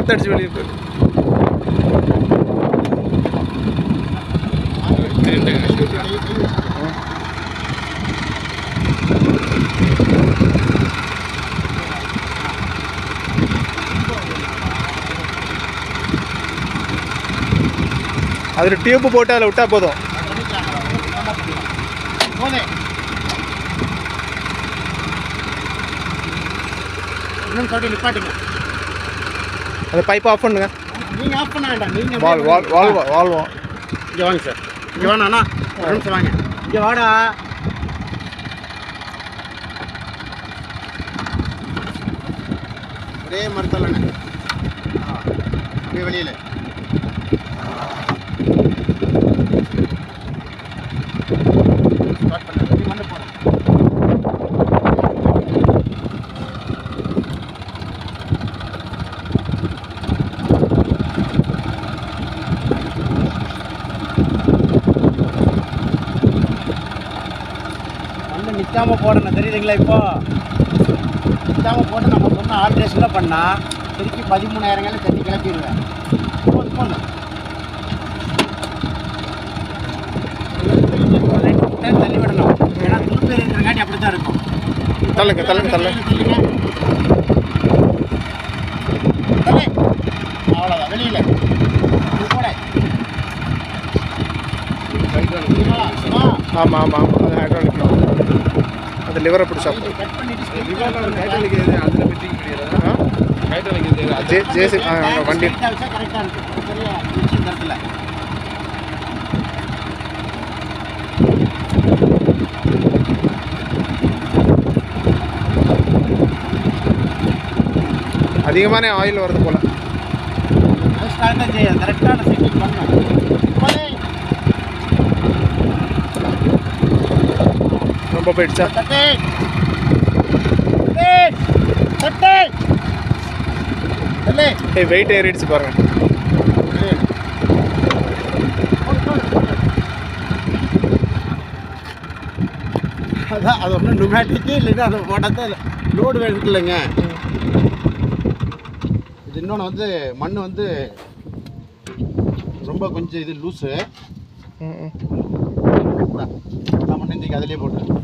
காற்றடிச்சு வெளியே போயிருக்கு. அதில் டியூப்பு போட்டு அதில் விட்டால் போதும். இன்னும் சொல்லி நிப்பாட்டுங்க. அந்த பைப் ஆஃப் பண்ணுங்க. நீங்கள் ஆஃப் பண்ண வேண்டாம். நீங்கள் வாழ்வோம். இங்கே வாங்க சார். இங்கே வாண்ணா ஒரு நிமிஷம் வாங்க. இங்கே வாடா. ஒரே மரத்தில் அப்படியே வெளியில் ஸ்டார்ட் பண்ண மண்ணு போகிறேன். மண்ணு நிற்காமல் போடணும் தெரியுதுங்களா? இப்போ நிற்காமல் போட்டு நம்ம சொன்ன ஆல்ட்ரேஷனில் பண்ணால் திருப்பி 13,000 தண்ணி கிளப்பிடுவேன். போதும் தள்ளி விடணும். ஏன்னா துருத்து இருக்கிறங்காட்டி அப்படி தான் இருக்கும். தள்ளுங்க. அவ்வளோதான். வெளியில் கூட ஆமாம். அது ஹைட்ராலிக். அது லிவரை பிடிச்சா கட் பண்ணிட்டு ஜேசி வண்டி கரெக்டாக இருக்கும். சரியா மிஷின் தரத்தில் அதிகமான ஆயில் வருது போல. ஸ்டார்ட்டாக செய்ய கரெக்டான செட்டிங் பண்ணணும். ரொம்ப போயிடுச்சா? வெயிட் ஏறிடுச்சு பாருங்க. அதான் அது ஒன்றும் நுமேட்டிக்கு இல்லைன்னா அதை போட்டால் லோடு வேணும் இல்லைங்க. இது இன்னொன்று வந்து மண் வந்து ரொம்ப கொஞ்சம் இது லூஸு. மண் இன்றைக்கி அதிலே போட்டு